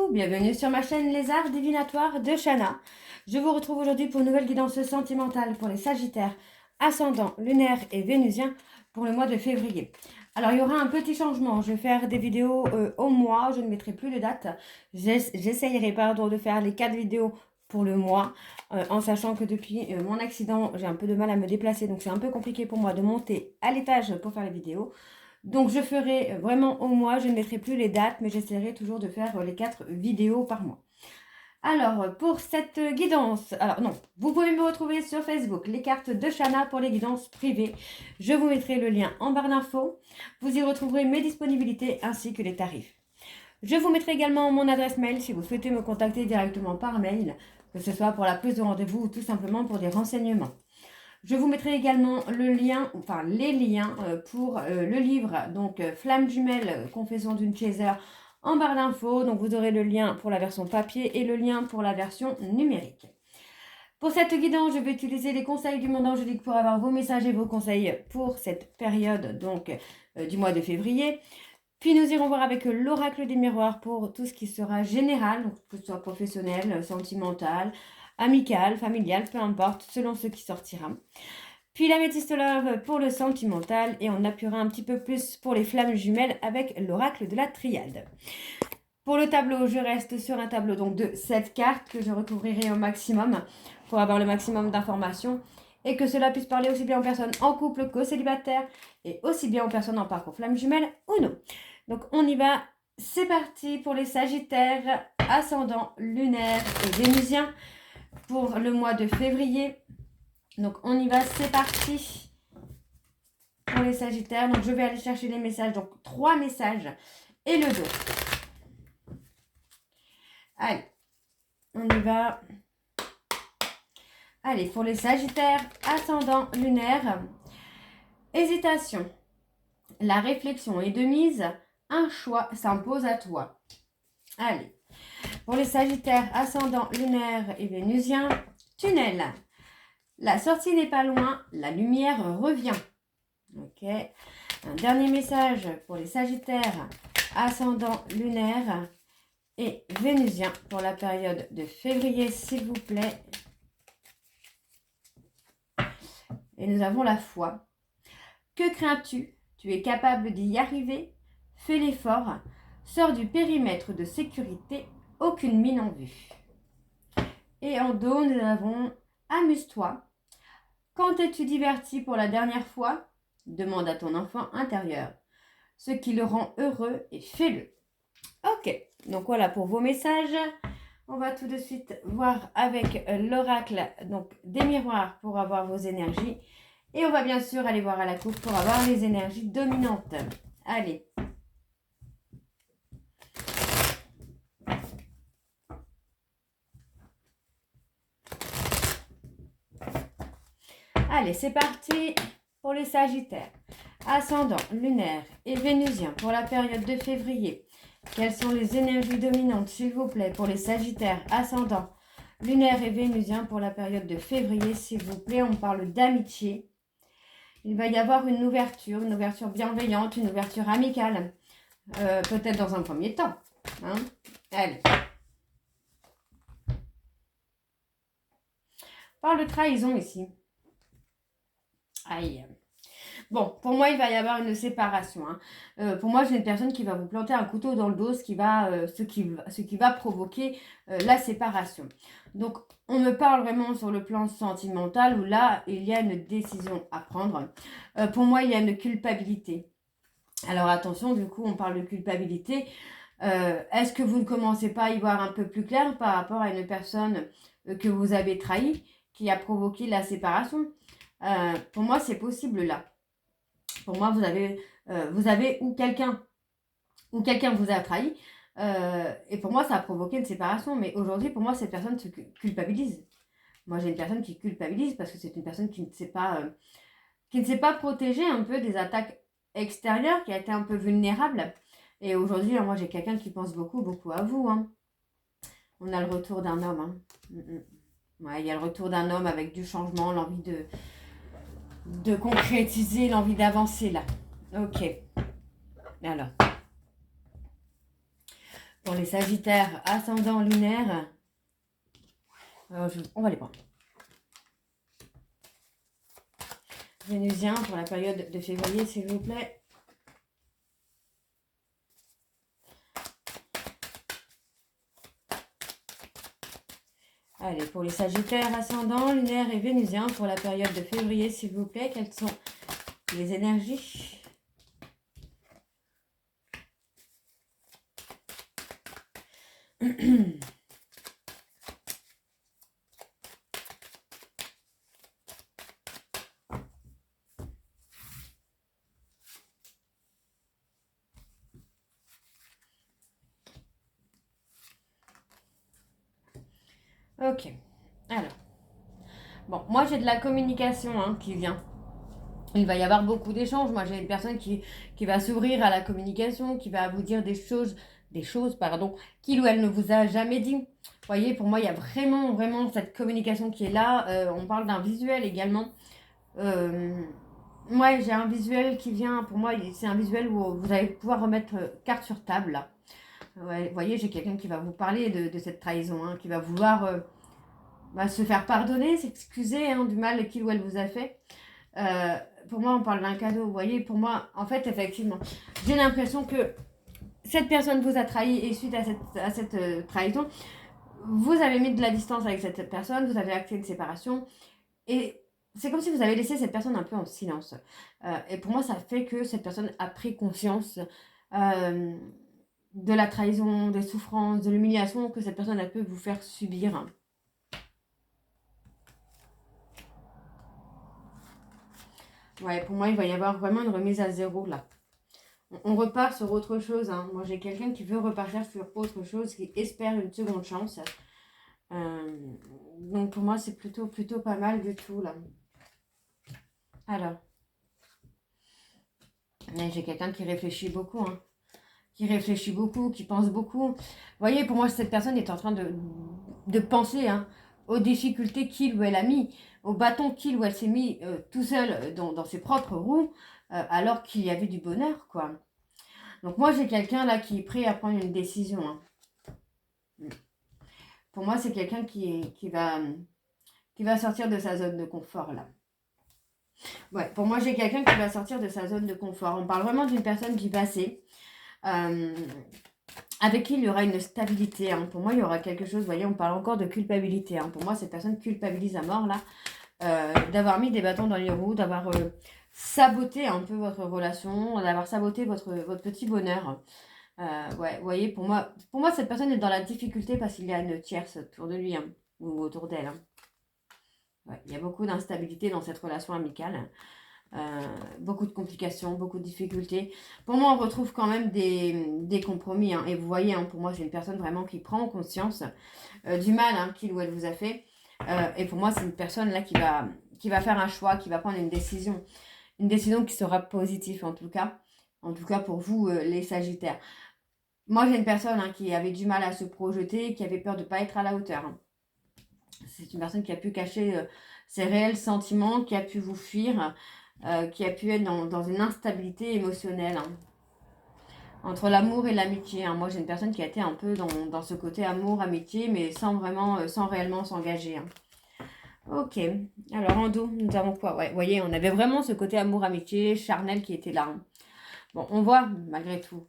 Coucou, bienvenue sur ma chaîne Les Arts Divinatoires de Shana. Je vous retrouve aujourd'hui pour une nouvelle guidance sentimentale pour les Sagittaires, ascendant, lunaire et vénusien pour le mois de février. Alors il y aura un petit changement, je vais faire des vidéos au mois, je ne mettrai plus de date. J'essayerai de faire les 4 vidéos pour le mois, en sachant que depuis mon accident, j'ai un peu de mal à me déplacer, donc c'est un peu compliqué pour moi de monter à l'étage pour faire les vidéos. Donc je ferai vraiment au mois, je ne mettrai plus les dates, mais j'essaierai toujours de faire les 4 vidéos par mois. Alors, pour cette guidance, alors non, vous pouvez me retrouver sur Facebook, les cartes de Shana pour les guidances privées. Je vous mettrai le lien en barre d'infos. Vous y retrouverez mes disponibilités ainsi que les tarifs. Je vous mettrai également mon adresse mail si vous souhaitez me contacter directement par mail, que ce soit pour la prise de rendez-vous ou tout simplement pour des renseignements. Je vous mettrai également le lien, enfin les liens pour le livre, donc Flamme jumelle, confession d'une chaser, en barre d'infos. Donc vous aurez le lien pour la version papier et le lien pour la version numérique. Pour cette guidance, je vais utiliser les conseils du monde angélique pour avoir vos messages et vos conseils pour cette période donc du mois de février. Puis nous irons voir avec l'oracle des miroirs pour tout ce qui sera général, donc que ce soit professionnel, sentimental, amical, familial, peu importe, selon ce qui sortira. Puis l'améthyste love pour le sentimental et on appuiera un petit peu plus pour les flammes jumelles avec l'oracle de la triade. Pour le tableau, je reste sur un tableau donc de 7 cartes que je recouvrirai au maximum pour avoir le maximum d'informations et que cela puisse parler aussi bien aux personnes en couple qu'aux célibataires et aussi bien aux personnes en parcours flamme jumelle ou non. Donc on y va, c'est parti pour les Sagittaires, ascendant, lunaire et vénusien pour le mois de février. Donc on y va, c'est parti pour les Sagittaires. Donc je vais aller chercher les messages, donc 3 messages et le dos. Allez, on y va. Allez, pour les Sagittaires, ascendant, lunaire, hésitation. La réflexion est de mise, un choix s'impose à toi. Allez, pour les Sagittaires, ascendant, lunaire et vénusien, tunnel. La sortie n'est pas loin, la lumière revient. Ok. Un dernier message pour les Sagittaires, ascendant, lunaire et vénusien pour la période de février, s'il vous plaît. Et nous avons la foi. Que crains-tu? Tu es capable d'y arriver. Fais l'effort. Sors du périmètre de sécurité. Aucune mine en vue. Et en dos, nous avons amuse-toi. Quand t'es-tu diverti pour la dernière fois? Demande à ton enfant intérieur ce qui le rend heureux et fais-le. Ok, donc voilà pour vos messages. On va tout de suite voir avec l'oracle donc des miroirs pour avoir vos énergies. Et on va bien sûr aller voir à la coupe pour avoir les énergies dominantes. Allez. Allez, c'est parti pour les Sagittaires. Ascendant, lunaire et vénusien pour la période de février. Quelles sont les énergies dominantes, s'il vous plaît, pour les Sagittaires, ascendant, lunaire et vénusien pour la période de février, s'il vous plaît. On parle d'amitié. Il va y avoir une ouverture bienveillante, une ouverture amicale. Peut-être dans un premier temps. Hein. Allez. On parle de trahison ici. Aïe. Bon, pour moi, il va y avoir une séparation. Hein. Pour moi, j'ai une personne qui va vous planter un couteau dans le dos, ce qui va provoquer la séparation. Donc, on me parle vraiment sur le plan sentimental où là, il y a une décision à prendre. Pour moi, il y a une culpabilité. Alors, attention, du coup, on parle de culpabilité. Est-ce que vous ne commencez pas à y voir un peu plus clair par rapport à une personne que vous avez trahie, qui a provoqué la séparation? Pour moi, c'est possible là. Pour moi, vous avez ou quelqu'un vous a trahi. Et pour moi, ça a provoqué une séparation. Mais aujourd'hui, pour moi, cette personne se culpabilise. Moi, j'ai une personne qui culpabilise parce que c'est une personne qui ne s'est pas protégée un peu des attaques extérieures, qui a été un peu vulnérable. Et aujourd'hui, moi, j'ai quelqu'un qui pense beaucoup, beaucoup à vous. Hein. On a le retour d'un homme. Hein. Ouais, il y a le retour d'un homme avec du changement, l'envie de concrétiser, l'envie d'avancer là. Ok. Alors. Pour les Sagittaires, ascendant lunaire. Alors, on va les prendre. Vénusien pour la période de février, s'il vous plaît. Allez, pour les Sagittaires, ascendant, lunaire et Vénusien pour la période de février, s'il vous plaît. Quelles sont les énergies? Ok, alors, bon, moi j'ai de la communication qui vient. Il va y avoir beaucoup d'échanges. Moi j'ai une personne qui va s'ouvrir à la communication, qui va vous dire des choses, pardon, qu'il ou elle ne vous a jamais dit. Vous voyez, pour moi il y a vraiment, vraiment cette communication qui est là. On parle d'un visuel également. Ouais, j'ai un visuel qui vient, pour moi c'est un visuel où vous allez pouvoir remettre carte sur table là. Ouais, vous voyez, j'ai quelqu'un qui va vous parler de cette trahison, qui va vouloir se faire pardonner, s'excuser du mal qu'il ou elle vous a fait. Pour moi, on parle d'un cadeau. Vous voyez, pour moi, en fait, effectivement, j'ai l'impression que cette personne vous a trahi et suite à cette trahison, vous avez mis de la distance avec cette personne, vous avez acté une séparation et c'est comme si vous avez laissé cette personne un peu en silence. Et pour moi, ça fait que cette personne a pris conscience de la trahison, des souffrances, de l'humiliation que cette personne a pu vous faire subir. Ouais, pour moi, il va y avoir vraiment une remise à zéro là. On repart sur autre chose. Moi, j'ai quelqu'un qui veut repartir sur autre chose, qui espère une seconde chance. Donc, pour moi, c'est plutôt pas mal du tout là. Alors, j'ai quelqu'un qui réfléchit beaucoup. Qui pense beaucoup. Vous voyez, pour moi, cette personne est en train de penser aux difficultés qu'il ou elle a mis, au bâton qu'il ou elle s'est mis tout seul dans ses propres roues, alors qu'il y avait du bonheur, quoi. Donc moi, j'ai quelqu'un là qui est prêt à prendre une décision. Pour moi, c'est quelqu'un qui va sortir de sa zone de confort, là. Ouais, pour moi, j'ai quelqu'un qui va sortir de sa zone de confort. On parle vraiment d'une personne du passé. Avec qui il y aura une stabilité. Pour moi, il y aura quelque chose, vous voyez, on parle encore de culpabilité. Pour moi, cette personne culpabilise à mort, là, d'avoir mis des bâtons dans les roues, d'avoir saboté un peu votre relation, d'avoir saboté votre petit bonheur. Ouais, vous voyez, pour moi, cette personne est dans la difficulté parce qu'il y a une tierce autour de lui, ou autour d'elle. Ouais, il y a beaucoup d'instabilité dans cette relation amicale. Beaucoup de complications, beaucoup de difficultés. Pour moi, on retrouve quand même des compromis. Et vous voyez, pour moi, c'est une personne vraiment qui prend conscience du mal qu'il ou elle vous a fait. Et pour moi, c'est une personne là qui va faire un choix, qui va prendre une décision. Une décision qui sera positive en tout cas. En tout cas pour vous, les Sagittaires. Moi, j'ai une personne qui avait du mal à se projeter, qui avait peur de ne pas être à la hauteur. C'est une personne qui a pu cacher ses réels sentiments, qui a pu vous fuir, qui a pu être dans une instabilité émotionnelle. Entre l'amour et l'amitié. Moi, j'ai une personne qui a été un peu dans ce côté amour, amitié, mais sans réellement s'engager. Ok. Alors, en dos, nous avons quoi? Ouais, vous voyez, on avait vraiment ce côté amour, amitié, charnel qui était là. Bon, on voit, malgré tout,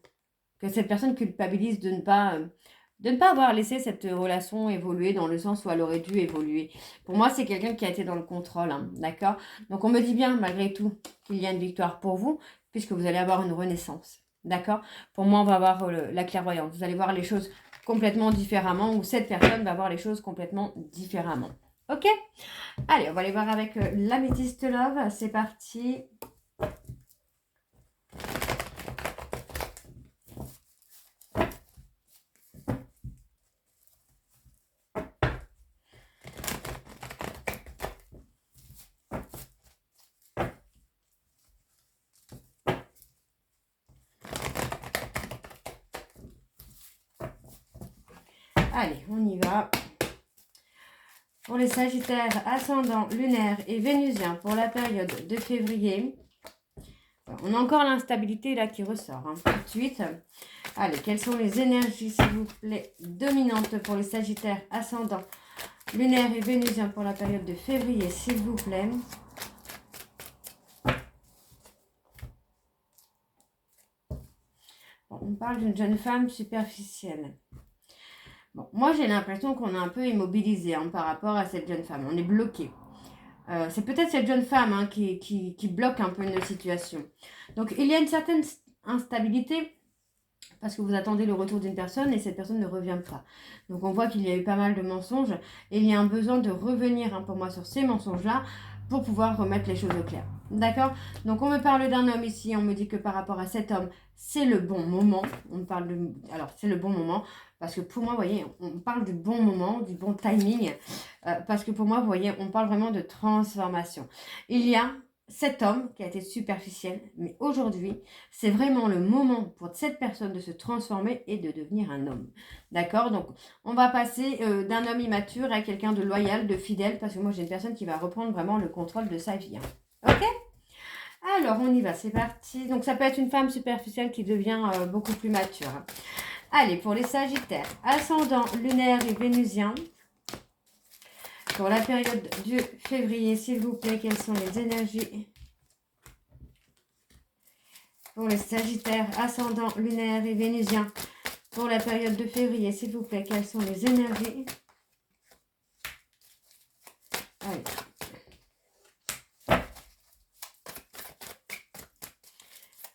que cette personne culpabilise de ne pas avoir laissé cette relation évoluer dans le sens où elle aurait dû évoluer. Pour moi, c'est quelqu'un qui a été dans le contrôle, d'accord? Donc, on me dit bien, malgré tout, qu'il y a une victoire pour vous, puisque vous allez avoir une renaissance, d'accord? Pour moi, on va avoir la clairvoyance. Vous allez voir les choses complètement différemment, ou cette personne va voir les choses complètement différemment. Ok? Allez, on va aller voir avec l'améthyste love. C'est parti. Allez, on y va. Pour les Sagittaires, ascendant, lunaire et vénusien pour la période de février. On a encore l'instabilité là qui ressort tout de suite. Allez, quelles sont les énergies, s'il vous plaît, dominantes pour les Sagittaires, ascendant, lunaire et vénusien pour la période de février, s'il vous plaît. Bon, on parle d'une jeune femme superficielle. Bon, moi, j'ai l'impression qu'on est un peu immobilisé par rapport à cette jeune femme. On est bloqué. C'est peut-être cette jeune femme qui bloque un peu nos situations. Donc, il y a une certaine instabilité parce que vous attendez le retour d'une personne et cette personne ne revient pas. Donc, on voit qu'il y a eu pas mal de mensonges et il y a un besoin de revenir pour moi sur ces mensonges-là pour pouvoir remettre les choses au clair. D'accord? Donc, on me parle d'un homme ici, on me dit que par rapport à cet homme, c'est le bon moment. On parle de... Alors, c'est le bon moment parce que pour moi, vous voyez, on parle du bon moment, du bon timing parce que pour moi, vous voyez, on parle vraiment de transformation. Il y a cet homme qui a été superficiel, mais aujourd'hui, c'est vraiment le moment pour cette personne de se transformer et de devenir un homme. D'accord? Donc, on va passer d'un homme immature à quelqu'un de loyal, de fidèle, parce que moi, j'ai une personne qui va reprendre vraiment le contrôle de sa vie. Ok? Alors, on y va, c'est parti. Donc, ça peut être une femme superficielle qui devient beaucoup plus mature. Allez, pour les Sagittaires, ascendant, lunaire et vénusien. Pour la période du février, s'il vous plaît, quelles sont les énergies pour les Sagittaires, ascendant, lunaire et vénusien? Pour la période de février, s'il vous plaît, quelles sont les énergies? Allez.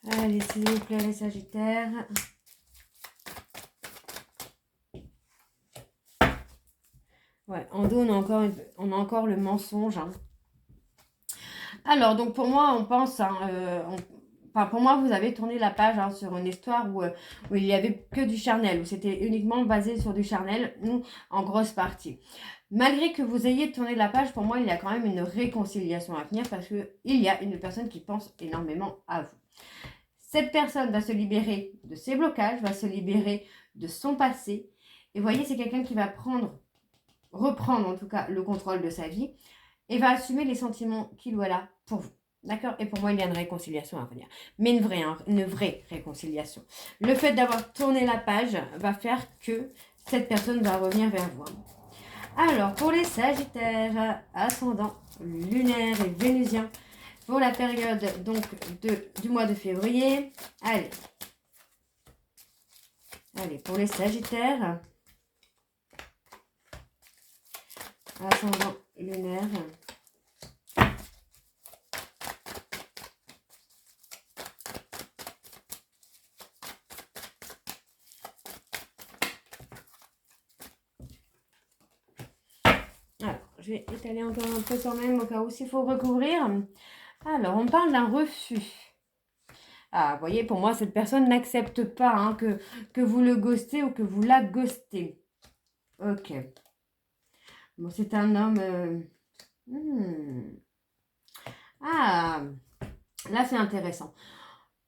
Allez, s'il vous plaît, les Sagittaires. Ouais, en dos, on a encore le mensonge. Alors, donc pour moi, on pense... Enfin, pour moi, vous avez tourné la page sur une histoire où il n'y avait que du charnel, où c'était uniquement basé sur du charnel, ou en grosse partie. Malgré que vous ayez tourné la page, pour moi, il y a quand même une réconciliation à venir parce qu'il y a une personne qui pense énormément à vous. Cette personne va se libérer de ses blocages, va se libérer de son passé. Et vous voyez, c'est quelqu'un qui va reprendre en tout cas le contrôle de sa vie et va assumer les sentiments qu'il ou elle a pour vous. D'accord? Et pour moi, il y a une réconciliation à venir. Mais une vraie réconciliation. Le fait d'avoir tourné la page va faire que cette personne va revenir vers vous. Alors, pour les Sagittaires, ascendant, lunaire et vénusien, pour la période donc du mois de février. Allez. Allez, pour les Sagittaires, ascendant, lunaire. Alors, je vais étaler encore un peu quand même au cas où s'il faut recouvrir. Alors, on parle d'un refus. Ah, vous voyez, pour moi, cette personne n'accepte pas que vous le ghostez ou que vous la ghostez. Ok. Bon, c'est un homme... Ah, là, c'est intéressant.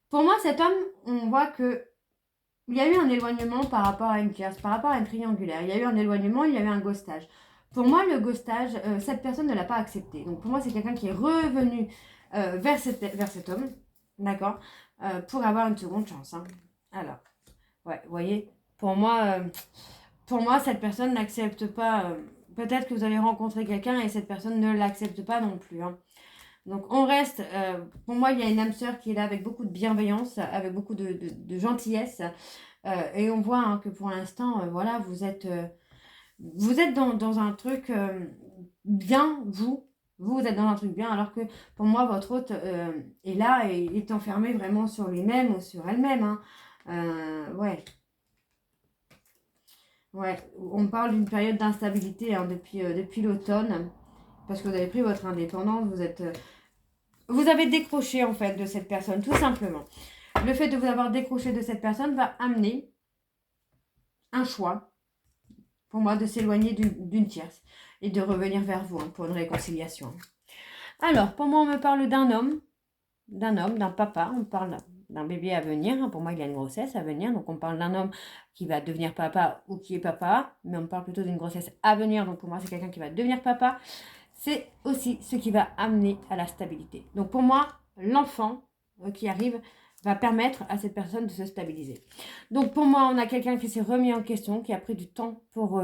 Pour moi, cet homme, on voit que il y a eu un éloignement par rapport à une tierce, par rapport à une triangulaire. Il y a eu un éloignement, il y a eu un ghostage. Pour moi, le ghostage, cette personne ne l'a pas accepté. Donc, pour moi, c'est quelqu'un qui est revenu vers cet homme, d'accord, pour avoir une seconde chance. Alors, ouais, vous voyez, pour moi, cette personne n'accepte pas... peut-être que vous avez rencontré quelqu'un et cette personne ne l'accepte pas non plus. Donc, on reste... pour moi, il y a une âme sœur qui est là avec beaucoup de bienveillance, avec beaucoup de gentillesse. Et on voit que pour l'instant, voilà, vous êtes dans un truc bien, vous êtes dans un truc bien, alors que pour moi, votre hôte est là et est enfermé vraiment sur lui-même ou sur elle-même. Ouais. Ouais, on parle d'une période d'instabilité depuis l'automne, parce que vous avez pris votre indépendance, vous avez décroché en fait de cette personne, tout simplement. Le fait de vous avoir décroché de cette personne va amener un choix, pour moi, de s'éloigner d'une tierce et de revenir vers vous pour une réconciliation. Alors, pour moi, on me parle d'un homme, d'un papa, on parle d'un bébé à venir. Pour moi, il y a une grossesse à venir, donc on parle d'un homme qui va devenir papa ou qui est papa, mais on parle plutôt d'une grossesse à venir, donc pour moi, c'est quelqu'un qui va devenir papa. C'est aussi ce qui va amener à la stabilité. Donc pour moi, l'enfant qui arrive va permettre à cette personne de se stabiliser. Donc pour moi, on a quelqu'un qui s'est remis en question, qui a pris du temps pour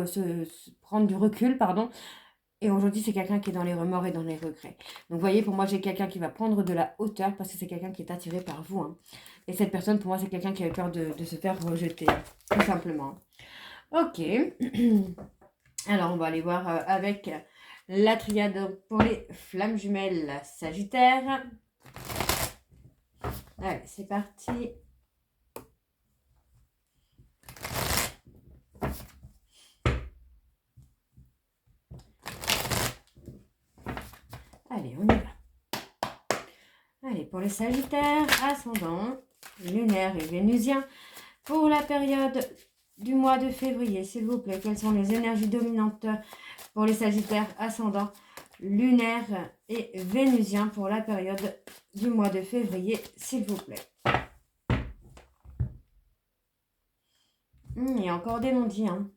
prendre du recul, pardon. Et aujourd'hui, c'est quelqu'un qui est dans les remords et dans les regrets. Donc vous voyez, pour moi, j'ai quelqu'un qui va prendre de la hauteur parce que c'est quelqu'un qui est attiré par vous. Hein. Et cette personne, pour moi, c'est quelqu'un qui a eu peur de se faire rejeter, tout simplement. Ok. Alors, on va aller voir avec la triade pour les flammes jumelles Sagittaire. Allez, c'est parti. Allez, on y va. Allez, pour les Sagittaires, ascendant, lunaire et vénusien, pour la période du mois de février, s'il vous plaît, quelles sont les énergies dominantes pour les Sagittaires, ascendant, lunaire et vénusien pour la période du mois de février, s'il vous plaît. Il y a encore des non-dits. Hein.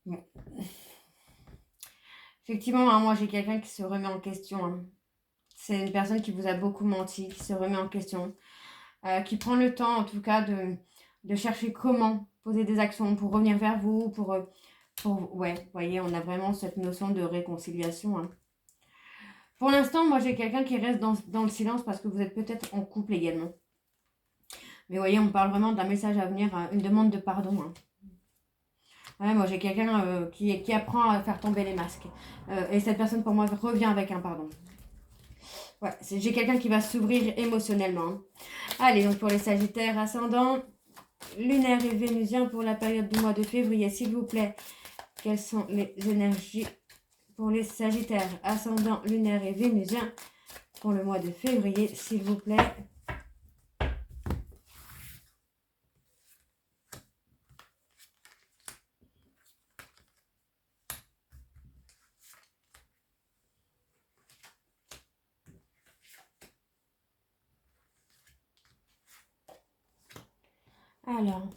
Bon. Effectivement, hein, moi j'ai quelqu'un qui se remet en question. Hein. C'est une personne qui vous a beaucoup menti, qui se remet en question, qui prend le temps en tout cas de chercher comment poser des actions pour revenir vers vous, ouais, vous voyez, on a vraiment cette notion de réconciliation. Hein. Pour l'instant, moi j'ai quelqu'un qui reste dans le silence parce que vous êtes peut-être en couple également. Mais vous voyez, on parle vraiment d'un message à venir, une demande de pardon. Hein. Ouais, moi j'ai quelqu'un qui apprend à faire tomber les masques. Et cette personne pour moi revient avec un pardon. Ouais, j'ai quelqu'un qui va s'ouvrir émotionnellement. Hein. Allez, donc pour les Sagittaires, ascendant, lunaire et vénusien pour la période du mois de février, s'il vous plaît. Quelles sont les énergies pour les Sagittaires, ascendant, lunaire et vénusien pour le mois de février, s'il vous plaît. Alors,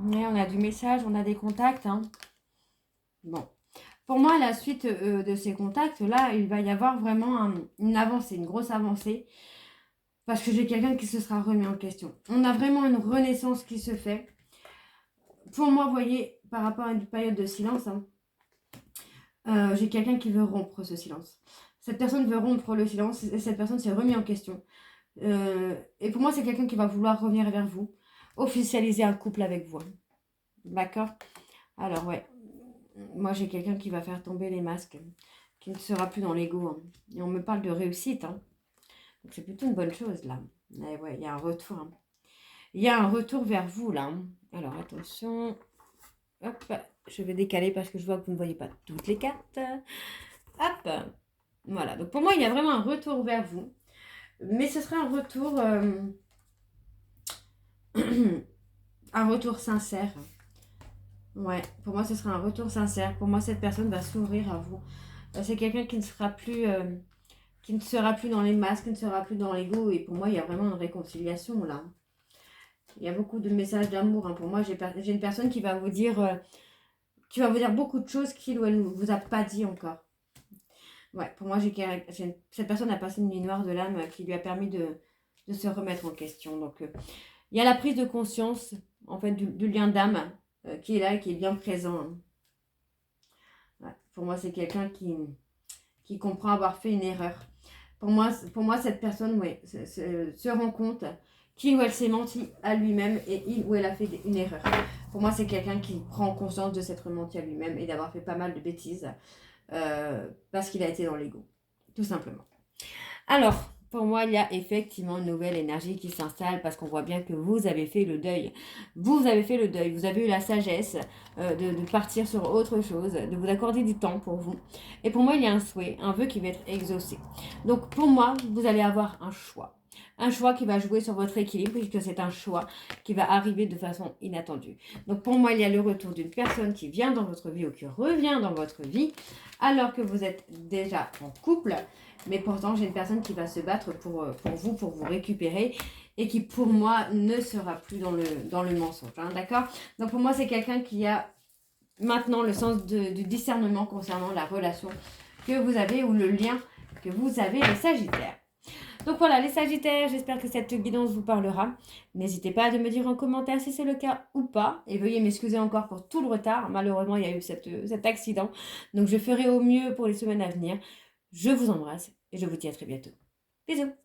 on a du message, on a des contacts. Hein. Bon. Pour moi, la suite de ces contacts-là, il va y avoir vraiment une avancée, une grosse avancée. Parce que j'ai quelqu'un qui se sera remis en question. On a vraiment une renaissance qui se fait. Pour moi, vous voyez, par rapport à une période de silence, hein, j'ai quelqu'un qui veut rompre ce silence. Cette personne veut rompre le silence et cette personne s'est remis en question. Et pour moi, c'est quelqu'un qui va vouloir revenir vers vous, officialiser un couple avec vous. D'accord? Alors, ouais. Moi, j'ai quelqu'un qui va faire tomber les masques, qui ne sera plus dans l'ego. Hein. Et on me parle de réussite. Hein. Donc, c'est plutôt une bonne chose, là. Mais ouais, il y a un retour. Hein. Il y a un retour vers vous, là. Hein. Alors, attention. Hop, je vais décaler parce que je vois que vous ne voyez pas toutes les cartes. Hop. Voilà. Donc, pour moi, il y a vraiment un retour vers vous. Mais ce sera un retour... un retour sincère. Ouais, pour moi, ce sera un retour sincère. Pour moi, cette personne va s'ouvrir à vous. C'est quelqu'un qui ne sera plus dans les masques, qui ne sera plus dans l'ego. Et pour moi, il y a vraiment une réconciliation là. Il y a beaucoup de messages d'amour. Hein. Pour moi, j'ai une personne qui va vous dire beaucoup de choses qu'il ou elle ne vous a pas dit encore. Ouais, pour moi, cette personne a passé une nuit noire de l'âme qui lui a permis de se remettre en question. Donc, il y a la prise de conscience, en fait, du lien d'âme qui est là et qui est bien présent. Hein. Ouais, pour moi, c'est quelqu'un qui comprend avoir fait une erreur. Pour moi cette personne, ouais, se rend compte qu'il ou elle s'est menti à lui-même et il ou elle a fait une erreur. Pour moi, c'est quelqu'un qui prend conscience de s'être menti à lui-même et d'avoir fait pas mal de bêtises parce qu'il a été dans l'ego, tout simplement. Alors, pour moi, il y a effectivement une nouvelle énergie qui s'installe parce qu'on voit bien que vous avez fait le deuil. Vous avez fait le deuil, vous avez eu la sagesse de partir sur autre chose, de vous accorder du temps pour vous. Et pour moi, il y a un souhait, un vœu qui va être exaucé. Donc pour moi, vous allez avoir un choix. Un choix qui va jouer sur votre équilibre puisque c'est un choix qui va arriver de façon inattendue. Donc pour moi, il y a le retour d'une personne qui vient dans votre vie ou qui revient dans votre vie alors que vous êtes déjà en couple. Mais pourtant, j'ai une personne qui va se battre pour vous récupérer et qui, pour moi, ne sera plus dans le mensonge. Hein, d'accord? Donc, pour moi, c'est quelqu'un qui a maintenant le sens du discernement concernant la relation que vous avez ou le lien que vous avez, les Sagittaires. Donc voilà, les Sagittaires, j'espère que cette guidance vous parlera. N'hésitez pas à me dire en commentaire si c'est le cas ou pas. Et veuillez m'excuser encore pour tout le retard. Malheureusement, il y a eu cet accident. Donc je ferai au mieux pour les semaines à venir. Je vous embrasse et je vous dis à très bientôt. Bisous!